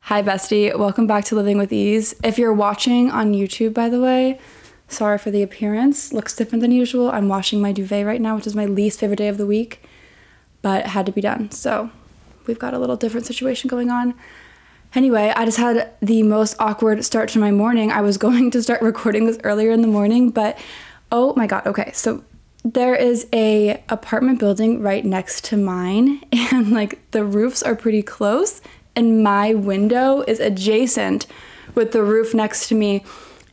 Hi bestie, welcome back to Living with Ease. If you're watching on YouTube, by the way, sorry for the appearance. Looks different than usual. I'm washing my duvet right now, which is my least favorite day of the week, but it had to be done. So we've got a little different situation going on. Anyway, I just had the most awkward start to my morning. I was going to start recording this earlier in the morning, but oh my God. Okay, so there is a apartment building right next to mine, and like the roofs are pretty close, and my window is adjacent with the roof next to me.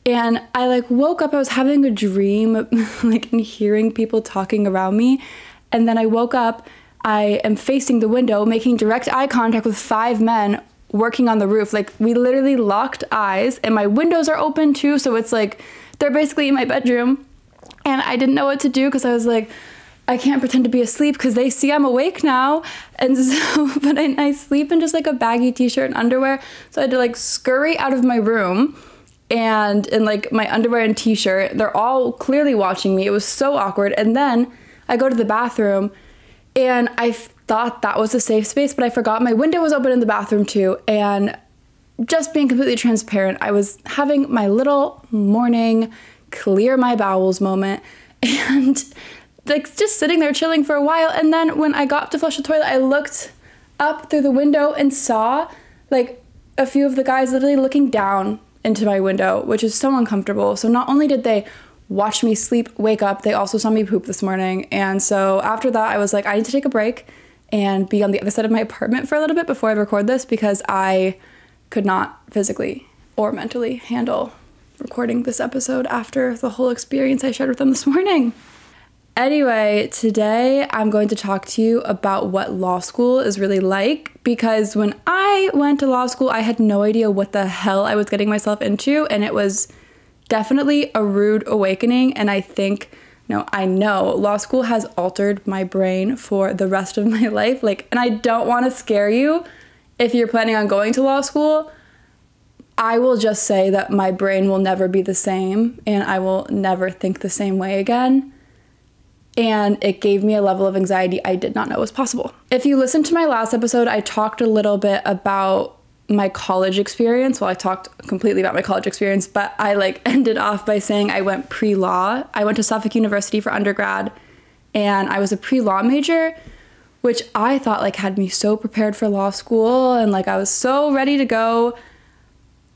And I like woke up, I was having a dream like and hearing people talking around me. And then I woke up, I am facing the window, making direct eye contact with 5 men working on the roof. Like we literally locked eyes, and my windows are open too. So it's like, they're basically in my bedroom. And I didn't know what to do because I was like, I can't pretend to be asleep because they see I'm awake now. And so, but I sleep in just like a baggy t-shirt and underwear. So I had to like scurry out of my room and in like my underwear and t-shirt. They're all clearly watching me. It was so awkward. And then I go to the bathroom and I thought that was a safe space, but I forgot my window was open in the bathroom too. And just being completely transparent, I was having my little morning clear my bowels moment and like just sitting there chilling for a while. And then when I got to flush the toilet, I looked up through the window and saw like a few of the guys literally looking down into my window, which is so uncomfortable. So not only did they watch me sleep, wake up, they also saw me poop this morning. And so after that, I was like, I need to take a break and be on the other side of my apartment for a little bit before I record this, because I could not physically or mentally handle recording this episode after the whole experience I shared with them this morning. Anyway, today I'm going to talk to you about what law school is really like, because when I went to law school, I had no idea what the hell I was getting myself into, and it was definitely a rude awakening. And I know law school has altered my brain for the rest of my life. And I don't want to scare you if you're planning on going to law school. I will just say that my brain will never be the same, and I will never think the same way again. And it gave me a level of anxiety I did not know was possible. If you listened to my last episode, I talked a little bit about my college experience. Well, I talked completely about my college experience, but I ended off by saying I went pre-law. I went to Suffolk University for undergrad, and I was a pre-law major, which I thought had me so prepared for law school, and I was so ready to go.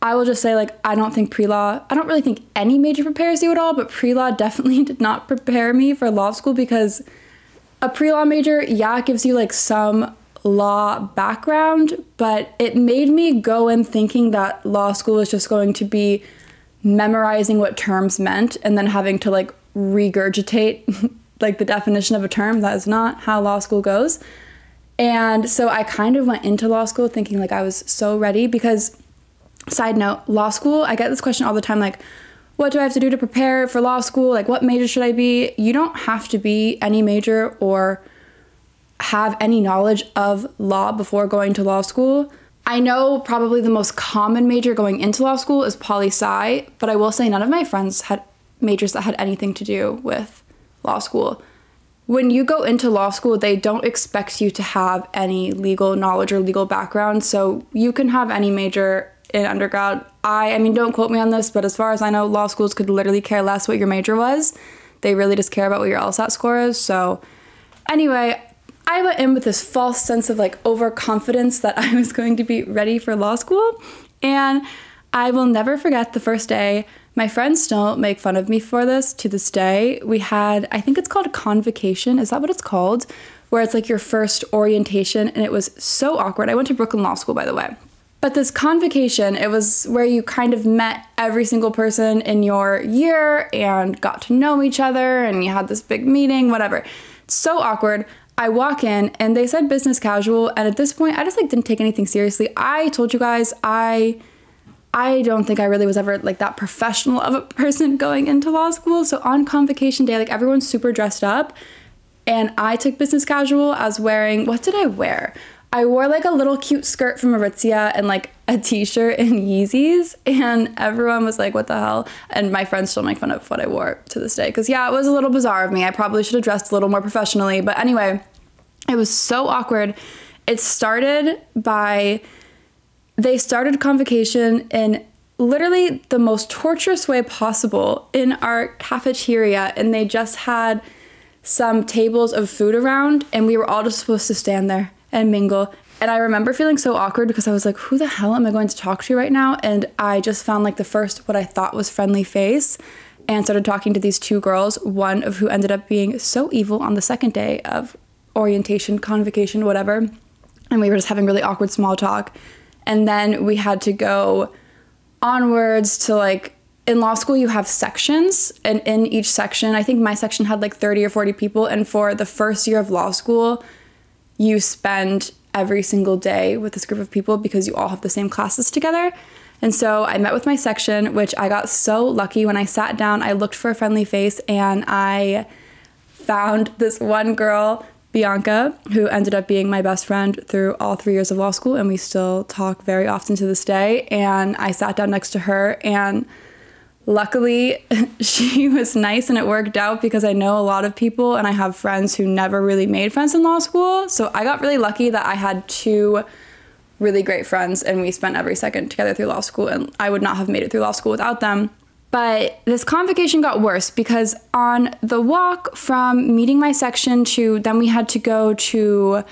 I will just say, I don't really think any major prepares you at all, but pre-law definitely did not prepare me for law school, because a pre-law major, yeah, it gives you some law background, but it made me go in thinking that law school was just going to be memorizing what terms meant and then having to regurgitate the definition of a term. That is not how law school goes. And so I kind of went into law school thinking I was so ready, because side note, law school, I get this question all the time, what do I have to do to prepare for law school? What major should I be? You don't have to be any major or have any knowledge of law before going to law school. I know probably the most common major going into law school is poli-sci, but I will say none of my friends had majors that had anything to do with law school. When you go into law school, they don't expect you to have any legal knowledge or legal background, so you can have any major in undergrad. I mean, don't quote me on this, but as far as I know, law schools could literally care less what your major was. They really just care about what your LSAT score is. So anyway, I went in with this false sense of overconfidence that I was going to be ready for law school. And I will never forget the first day. My friends still make fun of me for this to this day. We had, I think it's called a convocation. Is that what it's called? Where it's your first orientation, and it was so awkward. I went to Brooklyn Law School, by the way. But this convocation, it was where you kind of met every single person in your year and got to know each other, and you had this big meeting, whatever. It's so awkward. I walk in and they said business casual, and at this point I just didn't take anything seriously. I told you guys I don't think I really was ever that professional of a person going into law school. So on convocation day, everyone's super dressed up, and I took business casual as wearing, what did I wear? I wore a little cute skirt from Aritzia and a t-shirt and Yeezys, and everyone was what the hell? And my friends still make fun of what I wore to this day, because yeah, it was a little bizarre of me. I probably should have dressed a little more professionally, but anyway, it was so awkward. It started by they started convocation in literally the most torturous way possible in our cafeteria, and they just had some tables of food around, and we were all just supposed to stand there and mingle. And I remember feeling so awkward because I was like, who the hell am I going to talk to right now? And I just found like the first, what I thought was friendly face, and started talking to these two girls, one of who ended up being so evil on the second day of orientation, convocation, whatever. And we were just having really awkward small talk. And then we had to go onwards to like, in law school, you have sections, and in each section, I think my section had like 30 or 40 people. And for the first year of law school, you spend every single day with this group of people because you all have the same classes together. And so I met with my section, which I got so lucky. When I sat down, I looked for a friendly face, and I found this one girl, Bianca, who ended up being my best friend through all 3 years of law school, and we still talk very often to this day. And I sat down next to her, and luckily she was nice, and it worked out because I know a lot of people, and I have friends who never really made friends in law school. So I got really lucky that I had two really great friends, and we spent every second together through law school, and I would not have made it through law school without them. But this convocation got worse because on the walk from meeting my section to, then we had to go to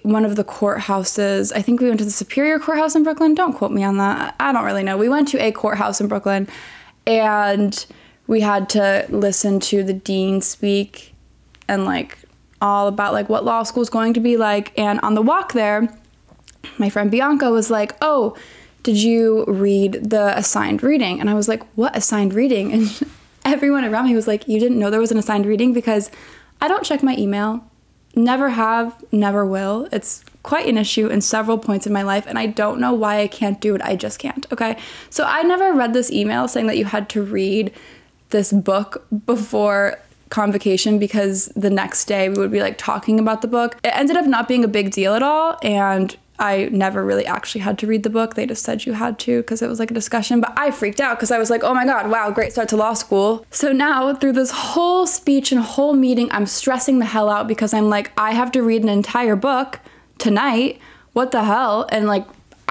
one of the courthouses. I think we went to the Superior Courthouse in Brooklyn. Don't quote me on that. I don't really know. We went to a courthouse in Brooklyn, and we had to listen to the dean speak and like all about like what law school is going to be like. And on the walk there, my friend Bianca was like, oh, did you read the assigned reading? And I was like, what assigned reading? And everyone around me was like, you didn't know there was an assigned reading? Because I don't check my email. Never have, never will. It's quite an issue in several points in my life, and I don't know why I can't do it. I just can't, okay? So I never read this email saying that you had to read this book before convocation because the next day we would be like talking about the book. It ended up not being a big deal at all, and I never really actually had to read the book. They just said you had to because it was like a discussion, but I freaked out because I was like, oh my God, wow, great start to law school. So now through this whole speech and whole meeting, I'm stressing the hell out because I'm like, I have to read an entire book tonight. What the hell? And like,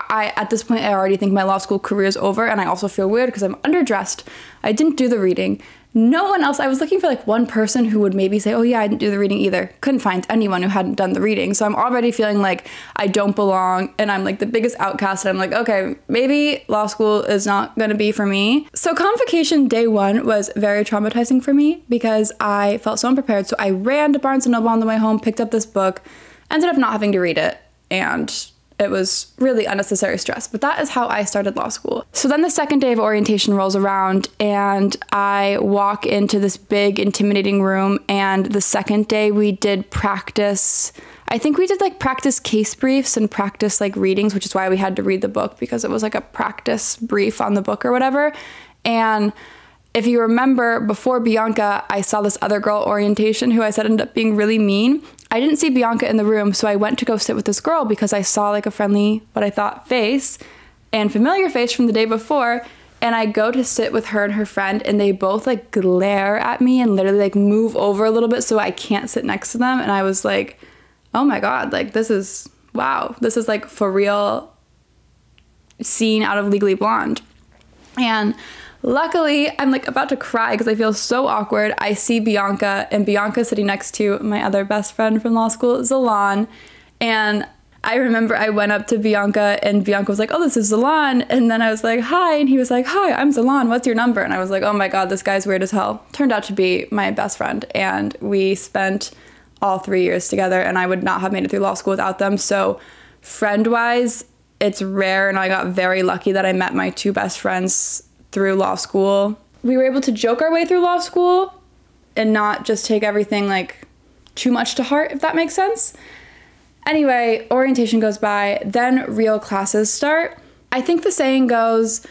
at this point, I already think my law school career is over, and I also feel weird because I'm underdressed. I didn't do the reading. No one else, I was looking for like one person who would maybe say, oh yeah, I didn't do the reading either. Couldn't find anyone who hadn't done the reading. So I'm already feeling like I don't belong, and I'm like the biggest outcast, and I'm like, okay, maybe law school is not gonna be for me. So convocation day one was very traumatizing for me because I felt so unprepared. So I ran to Barnes & Noble on the way home, picked up this book, ended up not having to read it, and it was really unnecessary stress, but that is how I started law school. So then the second day of orientation rolls around, and I walk into this big, intimidating room, and the second day we did practice. I think we did like practice case briefs and practice like readings, which is why we had to read the book because it was like a practice brief on the book or whatever. And if you remember, before Bianca, I saw this other girl orientation who I said ended up being really mean. I didn't see Bianca in the room, so I went to go sit with this girl because I saw like a friendly, what I thought, face and familiar face from the day before. And I go to sit with her and her friend, and they both like glare at me and literally like move over a little bit so I can't sit next to them. And I was like, oh my God, like this is, wow, this is like for real scene out of Legally Blonde. And luckily, I'm like about to cry because I feel so awkward. I see Bianca, and Bianca sitting next to my other best friend from law school, Zalan. And I remember I went up to Bianca, and Bianca was like, oh, this is Zalan. And then I was like, hi. And he was like, hi, I'm Zalan. What's your number? And I was like, oh my God, this guy's weird as hell. Turned out to be my best friend. And we spent all 3 years together, and I would not have made it through law school without them. So friend-wise, it's rare, and I got very lucky that I met my two best friends through law school. We were able to joke our way through law school and not just take everything like too much to heart, if that makes sense. Anyway, orientation goes by, then real classes start. I think the saying goes,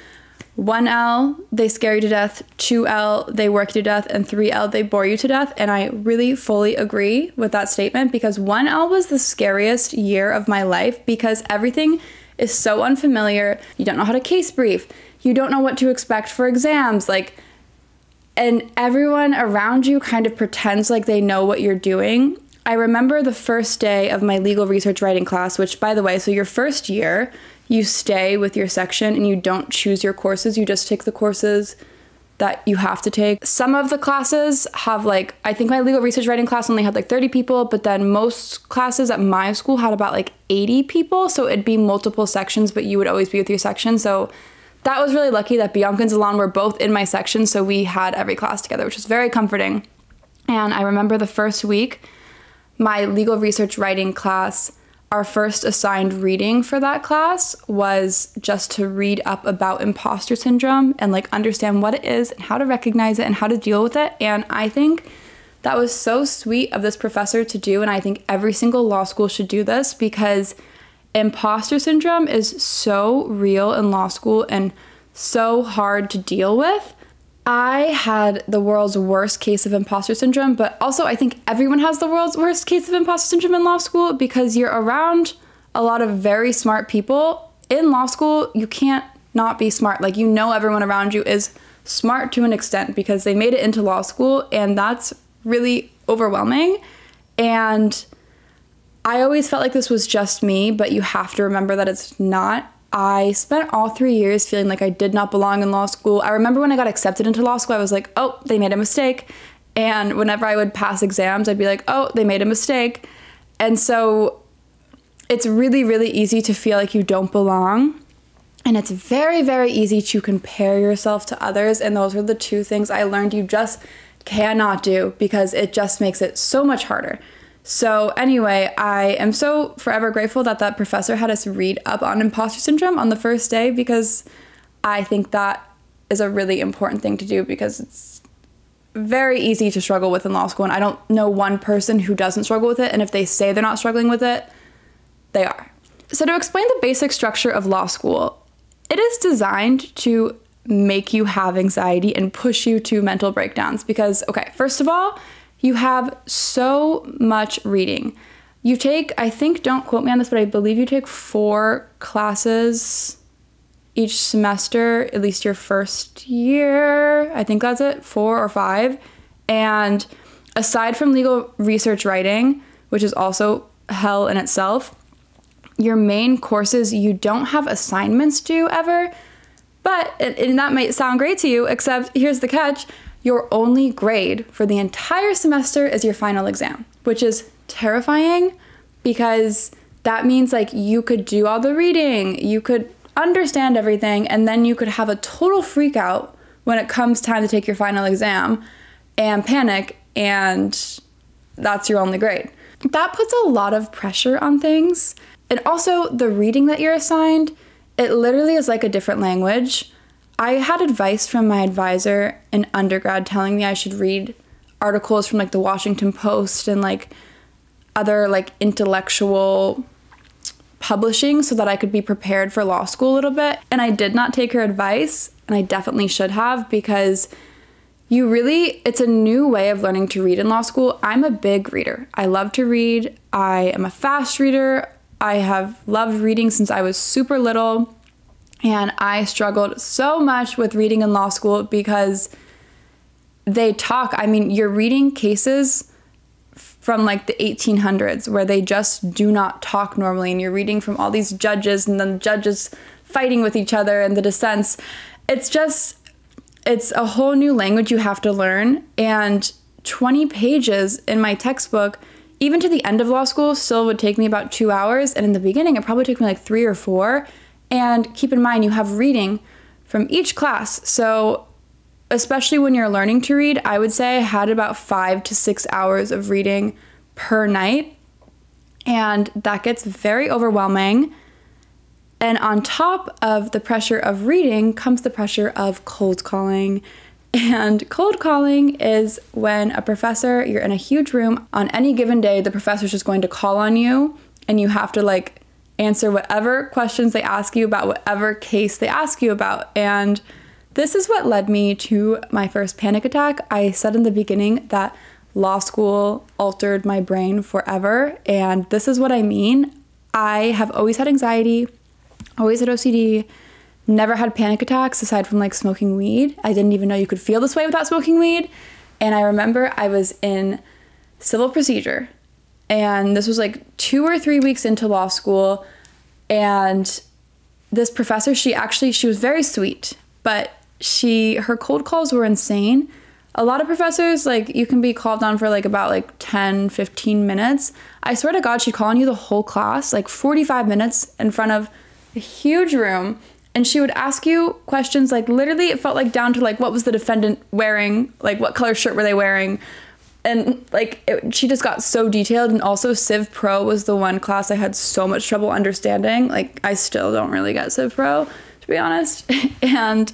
1L, they scare you to death, 2L, they work you to death, and 3L, they bore you to death. And I really fully agree with that statement because 1L was the scariest year of my life because everything is so unfamiliar. You don't know how to case brief. You don't know what to expect for exams, and everyone around you kind of pretends like they know what you're doing. I remember the first day of my legal research writing class, which, by the way, so your first year, you stay with your section and you don't choose your courses. You just take the courses that you have to take. Some of the classes have like, I think my legal research writing class only had like 30 people, but then most classes at my school had about like 80 people. So it'd be multiple sections, but you would always be with your section. So that was really lucky that Bianca and Zalan were both in my section. So we had every class together, which was very comforting. And I remember the first week, my legal research writing class, our first assigned reading for that class was just to read up about imposter syndrome and like understand what it is and how to recognize it and how to deal with it. And I think that was so sweet of this professor to do. And I think every single law school should do this because imposter syndrome is so real in law school and so hard to deal with. I had the world's worst case of imposter syndrome, but also I think everyone has the world's worst case of imposter syndrome in law school because you're around a lot of very smart people. In law school, you can't not be smart. Like, you know, everyone around you is smart to an extent because they made it into law school, and that's really overwhelming. And I always felt like this was just me, but you have to remember that it's not. I spent all 3 years feeling like I did not belong in law school. I remember when I got accepted into law school, I was like, oh, they made a mistake. And whenever I would pass exams, I'd be like, oh, they made a mistake. And so it's really, really easy to feel like you don't belong. And it's very, very easy to compare yourself to others. And those were the two things I learned you just cannot do because it just makes it so much harder. So anyway, I am so forever grateful that that professor had us read up on imposter syndrome on the first day because I think that is a really important thing to do because it's very easy to struggle with in law school. And I don't know one person who doesn't struggle with it. And if they say they're not struggling with it, they are. So to explain the basic structure of law school, it is designed to make you have anxiety and push you to mental breakdowns because, okay, first of all, you have so much reading. You take, I think, don't quote me on this, but I believe you take 4 classes each semester, at least your first year. I think that's it, 4 or 5. And aside from legal research writing, which is also hell in itself, your main courses, you don't have assignments due ever. But, and that might sound great to you, except here's the catch. Your only grade for the entire semester is your final exam, which is terrifying because that means like you could do all the reading, you could understand everything, and then you could have a total freak out when it comes time to take your final exam and panic, and that's your only grade. That puts a lot of pressure on things. And also the reading that you're assigned, it literally is like a different language. I had advice from my advisor in undergrad telling me I should read articles from like the Washington Post and like other like intellectual publishing so that I could be prepared for law school a little bit. And I did not take her advice, and I definitely should have because it's a new way of learning to read in law school. I'm a big reader. I love to read. I am a fast reader. I have loved reading since I was super little. And I struggled so much with reading in law school because they talk. I mean, you're reading cases from like the 1800s where they just do not talk normally. And you're reading from all these judges and then judges fighting with each other and the dissents. It's a whole new language you have to learn. And 20 pages in my textbook, even to the end of law school, still would take me about 2 hours. And in the beginning, it probably took me like 3 or 4. And keep in mind, you have reading from each class. So especially when you're learning to read, I would say I had about 5 to 6 hours of reading per night. And that gets very overwhelming. And on top of the pressure of reading comes the pressure of cold calling. And cold calling is when a professor, you're in a huge room on any given day, the professor's just going to call on you and you have to like answer whatever questions they ask you about whatever case they ask you about. And this is what led me to my first panic attack. I said in the beginning that law school altered my brain forever. And this is what I mean. I have always had anxiety, always had OCD, never had panic attacks aside from like smoking weed. I didn't even know you could feel this way without smoking weed. And I remember I was in civil procedure And this was like 2 or 3 weeks into law school. And this professor, she was very sweet, but her cold calls were insane. A lot of professors, like, you can be called on for like about like 10, 15 minutes. I swear to God, she'd call on you the whole class, like 45 minutes in front of a huge room. And she would ask you questions, like literally it felt like down to like, what was the defendant wearing? Like, what color shirt were they wearing? And like, she just got so detailed. And also Civ Pro was the one class I had so much trouble understanding. Like, I still don't really get Civ Pro, to be honest. And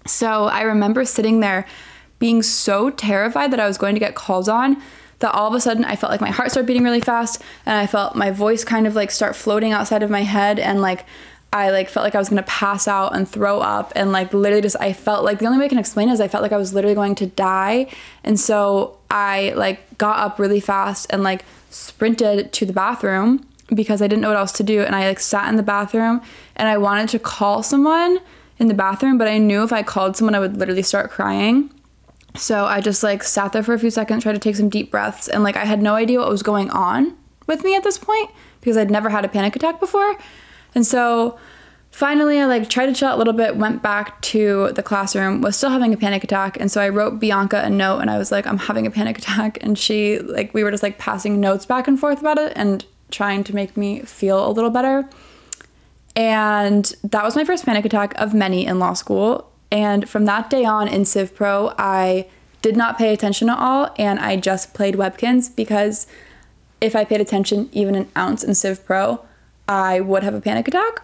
so I remember sitting there being so terrified that I was going to get called on, that all of a sudden I felt like my heart started beating really fast, and I felt my voice kind of like start floating outside of my head, and like I like felt like I was gonna pass out and throw up, and like literally just, I felt like, the only way I can explain it is I felt like I was literally going to die. And so I like got up really fast and like sprinted to the bathroom because I didn't know what else to do. And I like sat in the bathroom and I wanted to call someone in the bathroom, but I knew if I called someone I would literally start crying. So I just like sat there for a few seconds, tried to take some deep breaths, and like I had no idea what was going on with me at this point because I'd never had a panic attack before. And so finally I like tried to chill out a little bit, went back to the classroom, was still having a panic attack. And so I wrote Bianca a note and I was like, I'm having a panic attack. And she like, we were just like passing notes back and forth about it and trying to make me feel a little better. And that was my first panic attack of many in law school. And from that day on in Civ Pro, I did not pay attention at all, and I just played Webkinz, because if I paid attention even an ounce in Civ Pro, I would have a panic attack.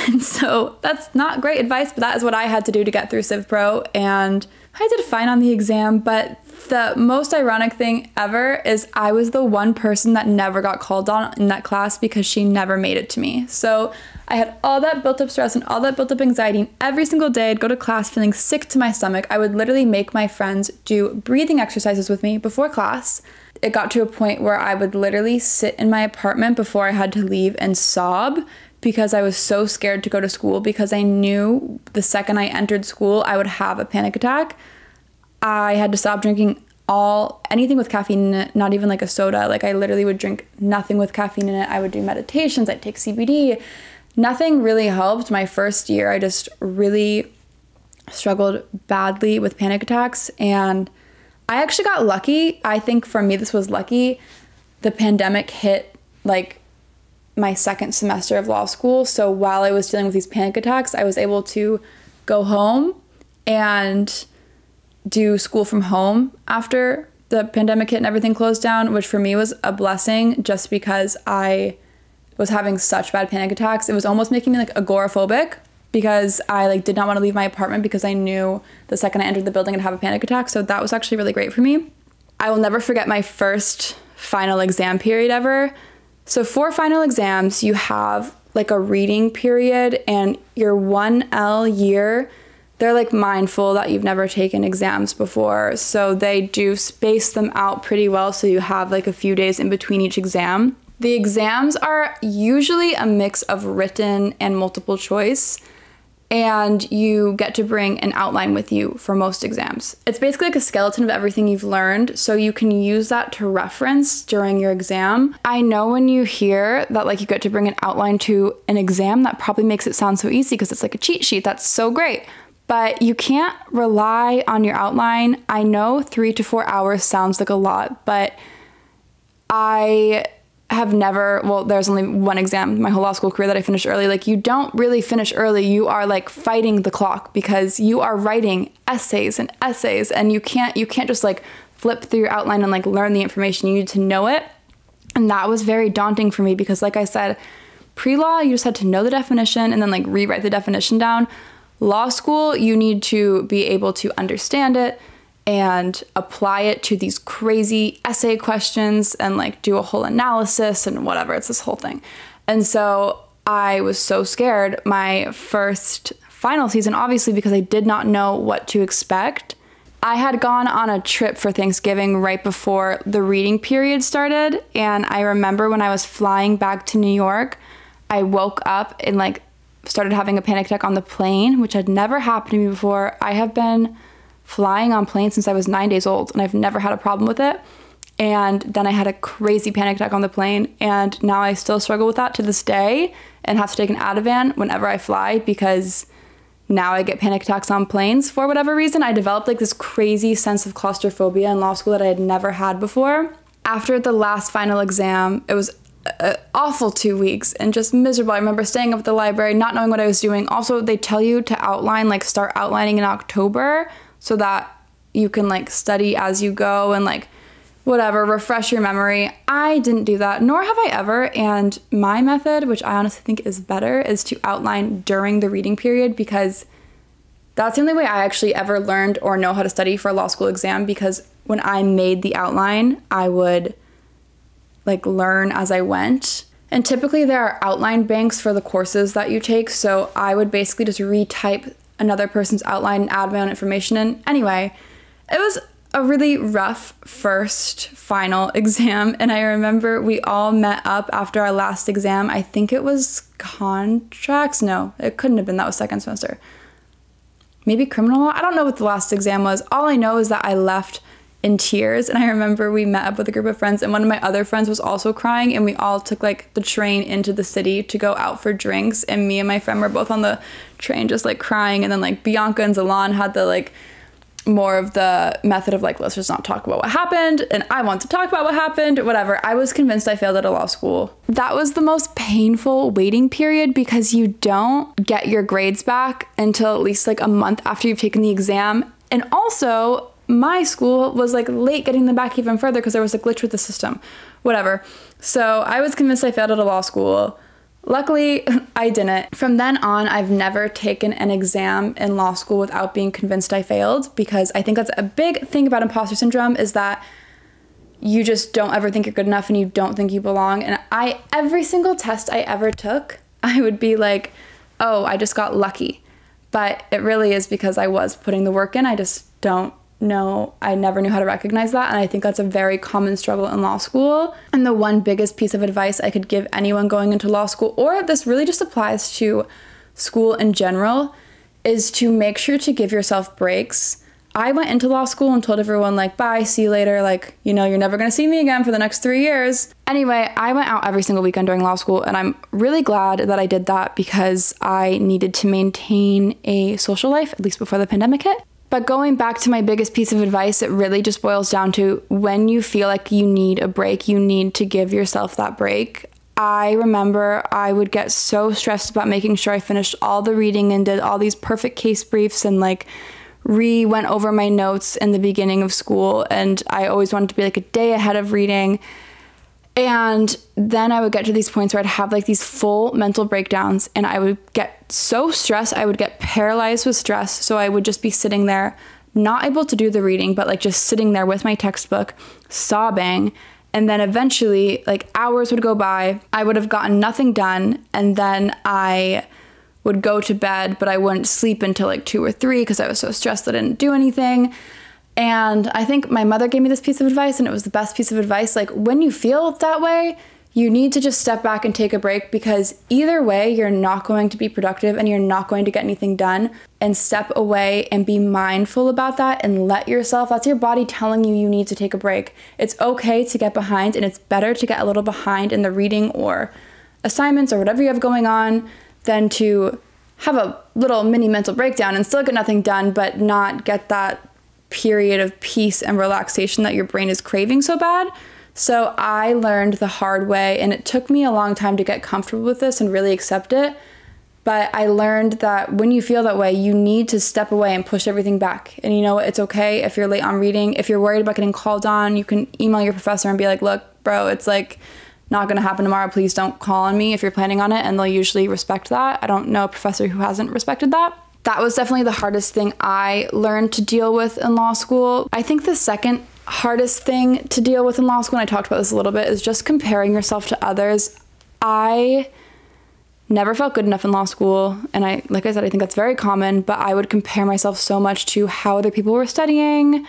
And so that's not great advice, but that is what I had to do to get through Civ Pro, and I did fine on the exam. But the most ironic thing ever is I was the one person that never got called on in that class because she never made it to me. So I had all that built up stress and all that built up anxiety, and every single day I'd go to class feeling sick to my stomach. I would literally make my friends do breathing exercises with me before class. It got to a point where I would literally sit in my apartment before I had to leave and sob because I was so scared to go to school, because I knew the second I entered school I would have a panic attack. I had to stop drinking anything with caffeine in it, not even like a soda. Like, I literally would drink nothing with caffeine in it. I would do meditations, I'd take CBD. Nothing really helped. My first year, I just really struggled badly with panic attacks, and I actually got lucky. I think for me, this was lucky. The pandemic hit like my second semester of law school. So while I was dealing with these panic attacks, I was able to go home and do school from home after the pandemic hit and everything closed down, which for me was a blessing, just because I was having such bad panic attacks. It was almost making me like agoraphobic, because I like did not want to leave my apartment because I knew the second I entered the building I'd have a panic attack. So that was actually really great for me. I will never forget my first final exam period ever. So for final exams, you have like a reading period, and your 1L year, they're like mindful that you've never taken exams before. So they do space them out pretty well, so you have like a few days in between each exam. The exams are usually a mix of written and multiple choice, and you get to bring an outline with you for most exams. It's basically like a skeleton of everything you've learned, so you can use that to reference during your exam. I know when you hear that like you get to bring an outline to an exam, that probably makes it sound so easy because it's like a cheat sheet. That's so great. But you can't rely on your outline. I know 3 to 4 hours sounds like a lot, but I have never, well, there's only one exam my whole law school career that I finished early. Like, you don't really finish early. You are like fighting the clock because you are writing essays and essays, and you can't just like flip through your outline and like learn the information. You need to know it. And that was very daunting for me because, like I said, pre-law, you just had to know the definition and then like rewrite the definition down. Law school, you need to be able to understand it and apply it to these crazy essay questions and like do a whole analysis and whatever. It's this whole thing. And so I was so scared my first final season, obviously, because I did not know what to expect. I had gone on a trip for Thanksgiving right before the reading period started. And I remember when I was flying back to New York, I woke up and like started having a panic attack on the plane, which had never happened to me before. I have been flying on planes since I was 9 days old, and I've never had a problem with it. And then I had a crazy panic attack on the plane. And now I still struggle with that to this day and have to take an Ativan whenever I fly, because now I get panic attacks on planes for whatever reason. I developed like this crazy sense of claustrophobia in law school that I had never had before. After the last final exam, it was an awful 2 weeks and just miserable. I remember staying up at the library, not knowing what I was doing. Also, they tell you to outline, like start outlining in October so that you can like study as you go and like whatever, refresh your memory. I didn't do that, nor have I ever. And my method, which I honestly think is better, is to outline during the reading period, because that's the only way I actually ever learned or know how to study for a law school exam, because when I made the outline, I would like learn as I went. And typically there are outline banks for the courses that you take. So I would basically just retype another person's outline and add my own information in. Anyway, it was a really rough first final exam, and I remember we all met up after our last exam. I think it was contracts. No, it couldn't have been. That was second semester. Maybe criminal law. I don't know what the last exam was. All I know is that I left in tears, and I remember we met up with a group of friends, and one of my other friends was also crying, and we all took like the train into the city to go out for drinks, and me and my friend were both on the train just like crying. And then like Bianca and Zalan had the like more of the method of like, let's just not talk about what happened, and I want to talk about what happened, whatever. I was convinced I failed at a law school. That was the most painful waiting period, because you don't get your grades back until at least like a month after you've taken the exam. And also my school was like late getting them back even further because there was a glitch with the system, whatever. So I was convinced I failed at a law school. Luckily, I didn't. From then on, I've never taken an exam in law school without being convinced I failed, because I think that's a big thing about imposter syndrome, is that you just don't ever think you're good enough and you don't think you belong. And every single test I ever took, I would be like, oh, I just got lucky. But it really is because I was putting the work in. I just don't know. I never knew how to recognize that. And I think that's a very common struggle in law school. And the one biggest piece of advice I could give anyone going into law school, or this really just applies to school in general, is to make sure to give yourself breaks. I went into law school and told everyone like, bye, see you later. Like, you know, you're never going to see me again for the next 3 years. Anyway, I went out every single weekend during law school, and I'm really glad that I did that, because I needed to maintain a social life, at least before the pandemic hit. But going back to my biggest piece of advice, it really just boils down to, when you feel like you need a break, you need to give yourself that break. I remember I would get so stressed about making sure I finished all the reading and did all these perfect case briefs and like went over my notes in the beginning of school. And I always wanted to be like a day ahead of reading. And then I would get to these points where I'd have like these full mental breakdowns, and I would get so stressed, I would get paralyzed with stress. So I would just be sitting there, not able to do the reading, but like just sitting there with my textbook, sobbing. And then eventually, like hours would go by, I would have gotten nothing done, and then I would go to bed, but I wouldn't sleep until like 2 or 3 because I was so stressed that I didn't do anything. And I think my mother gave me this piece of advice, and it was the best piece of advice. Like, when you feel that way, you need to just step back and take a break, because either way, you're not going to be productive and you're not going to get anything done. And step away and be mindful about that, and let yourself, that's your body telling you need to take a break. It's okay to get behind, and it's better to get a little behind in the reading or assignments or whatever you have going on than to have a little mini mental breakdown and still get nothing done, but not get that period of peace and relaxation that your brain is craving so bad. So I learned the hard way, and it took me a long time to get comfortable with this and really accept it. But I learned that when you feel that way, you need to step away and push everything back. And you know what? It's okay if you're late on reading. If you're worried about getting called on, you can email your professor and be like, look, bro, it's like not going to happen tomorrow. Please don't call on me if you're planning on it. And they'll usually respect that. I don't know a professor who hasn't respected that. That was definitely the hardest thing I learned to deal with in law school. I think the second hardest thing to deal with in law school, and I talked about this a little bit, is just comparing yourself to others. I never felt good enough in law school, and like I said, I think that's very common, but I would compare myself so much to how other people were studying,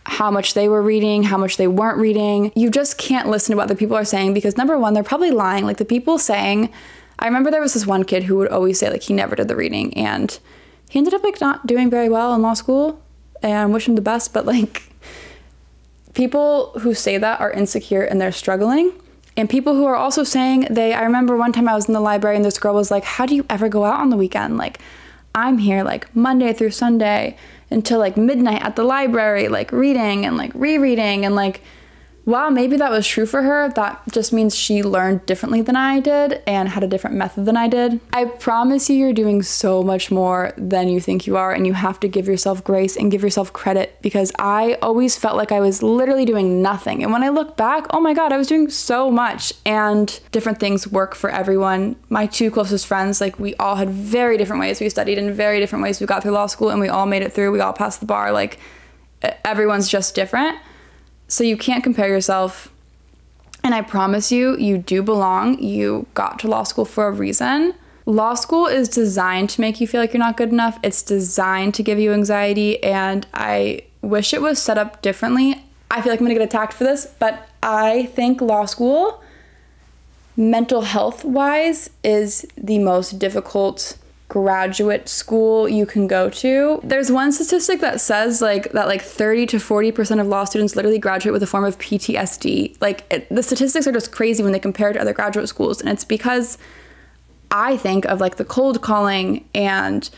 how much they were reading, how much they weren't reading. You just can't listen to what other people are saying, because number one, they're probably lying. Like, the people saying, I remember there was this one kid who would always say like he never did the reading, and he ended up like not doing very well in law school, and I wish him the best, but like people who say that are insecure and they're struggling. And people who are also saying I remember one time I was in the library and this girl was like, how do you ever go out on the weekend? Like, I'm here like Monday through Sunday until like midnight at the library, like reading and like rereading. And like, while maybe that was true for her, that just means she learned differently than I did and had a different method than I did. I promise you're doing so much more than you think you are, and you have to give yourself grace and give yourself credit, because I always felt like I was literally doing nothing. And when I look back, oh my God, I was doing so much, and different things work for everyone. My 2 closest friends, like, we all had very different ways we studied and very different ways we got through law school, and we all made it through. We all passed the bar. Like, everyone's just different. So you can't compare yourself, and I promise you, you do belong. You got to law school for a reason. Law school is designed to make you feel like you're not good enough. It's designed to give you anxiety, and I wish it was set up differently. I feel like I'm gonna get attacked for this, but I think law school, mental health wise, is the most difficult graduate school you can go to. There's one statistic that says that 30 to 40% of law students literally graduate with a form of PTSD. The statistics are just crazy when they compare to other graduate schools, and it's because I think of like the cold calling and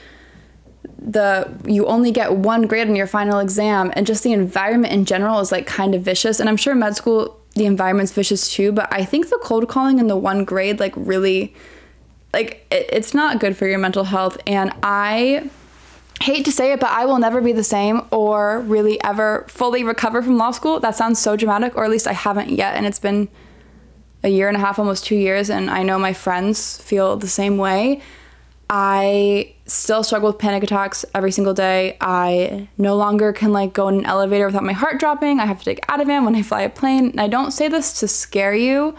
you only get 1 grade on your final exam, and just the environment in general is like kind of vicious. And I'm sure med school, the environment's vicious too, but I think the cold calling and the 1 grade like really, like, it's not good for your mental health. And I hate to say it, but I will never be the same or really ever fully recover from law school. That sounds so dramatic, or at least I haven't yet. And it's been a year and a half, almost 2 years. And I know my friends feel the same way. I still struggle with panic attacks every single day. I no longer can like go in an elevator without my heart dropping. I have to take Ativan when I fly a plane. And I don't say this to scare you.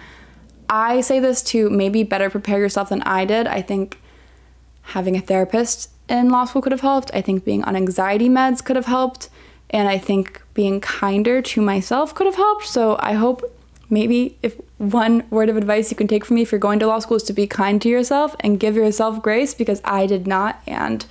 I say this to maybe better prepare yourself than I did. I think having a therapist in law school could have helped. I think being on anxiety meds could have helped. And I think being kinder to myself could have helped. So I hope maybe if one word of advice you can take from me if you're going to law school is to be kind to yourself and give yourself grace, because I did not, and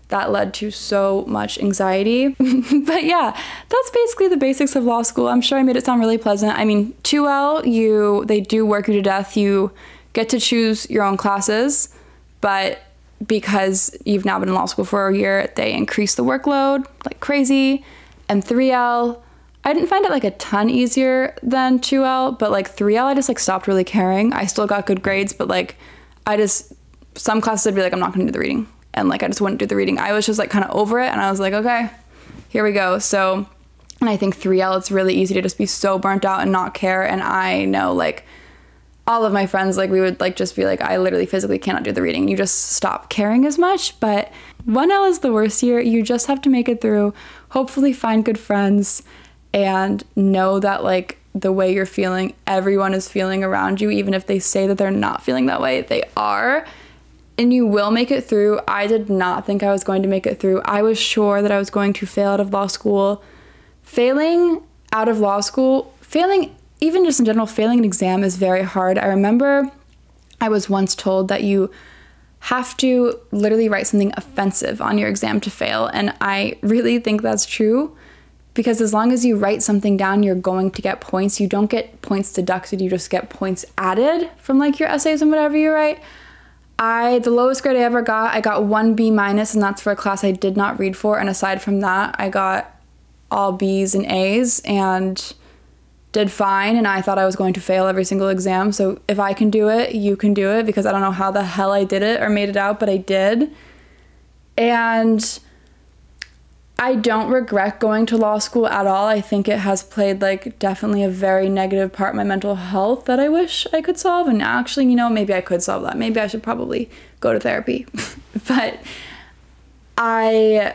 that led to so much anxiety. But yeah, that's basically the basics of law school. I'm sure I made it sound really pleasant. I mean, 2L, they do work you to death. You get to choose your own classes, but because you've now been in law school for a year, they increase the workload like crazy. And 3L, I didn't find it like a ton easier than 2L, but like 3L, I just like stopped really caring. I still got good grades, but like some classes I'd be like, I'm not gonna do the reading. And like, I just wouldn't do the reading. I was just like kind of over it, and I was like, okay, here we go. So, and I think 3L, it's really easy to just be so burnt out and not care. And I know like all of my friends, like we would like just be like, I literally physically cannot do the reading. And you just stop caring as much. But 1L is the worst year. You just have to make it through, hopefully find good friends, and know that like the way you're feeling, everyone is feeling around you. Even if they say that they're not feeling that way, they are. And you will make it through. I did not think I was going to make it through. I was sure that I was going to fail out of law school. Failing out of law school, failing, even just in general, failing an exam is very hard. I remember I was once told that you have to literally write something offensive on your exam to fail. And I really think that's true, because as long as you write something down, you're going to get points. You don't get points deducted, you just get points added from like your essays and whatever you write. The lowest grade I ever got, I got 1 B-, and that's for a class I did not read for. And aside from that, I got all B's and A's and did fine. And I thought I was going to fail every single exam. So if I can do it, you can do it, because I don't know how the hell I did it or made it out, but I did. And I don't regret going to law school at all. I think it has played like definitely a very negative part in my mental health that I wish I could solve. And actually, you know, maybe I could solve that. Maybe I should probably go to therapy. But a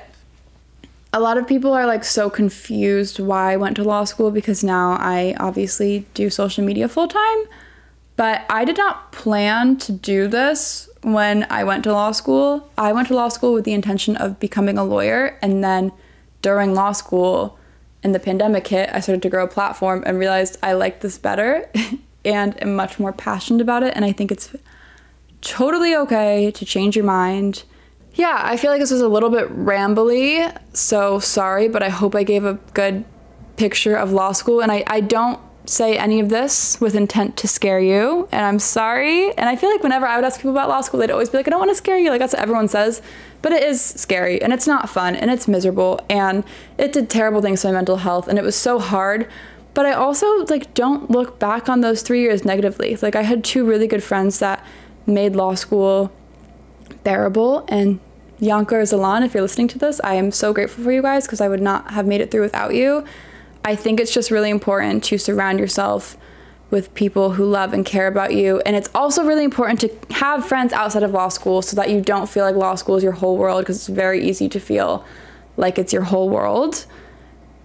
lot of people are like so confused why I went to law school, because now I obviously do social media full time. But I did not plan to do this when I went to law school. I went to law school with the intention of becoming a lawyer, and then during law school and the pandemic hit, I started to grow a platform and realized I liked this better and am much more passionate about it. And I think it's totally okay to change your mind. Yeah, I feel like this was a little bit rambly, so sorry, but I hope I gave a good picture of law school, and I don't say any of this with intent to scare you, and I'm sorry. And I feel like whenever I would ask people about law school, they'd always be like, I don't want to scare you. Like, that's what everyone says. But it is scary, and it's not fun, and it's miserable, and it did terrible things to my mental health, and it was so hard. But I also, like, don't look back on those 3 years negatively. Like, I had 2 really good friends that made law school bearable, and Yanka or Zalan, if you're listening to this, I am so grateful for you guys, because I would not have made it through without you. I think it's just really important to surround yourself with people who love and care about you. And it's also really important to have friends outside of law school so that you don't feel like law school is your whole world, because it's very easy to feel like it's your whole world.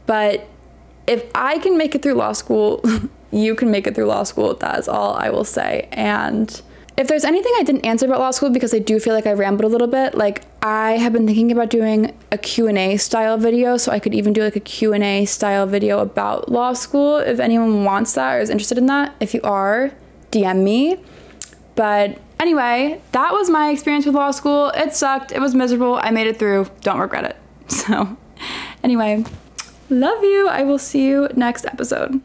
But if I can make it through law school, you can make it through law school. That is all I will say. And if there's anything I didn't answer about law school, because I do feel like I rambled a little bit, like, I have been thinking about doing a Q&A style video, so I could even do like a Q&A style video about law school if anyone wants that or is interested in that. If you are, DM me. But anyway, that was my experience with law school. It sucked. It was miserable. I made it through. Don't regret it. So anyway, love you. I will see you next episode.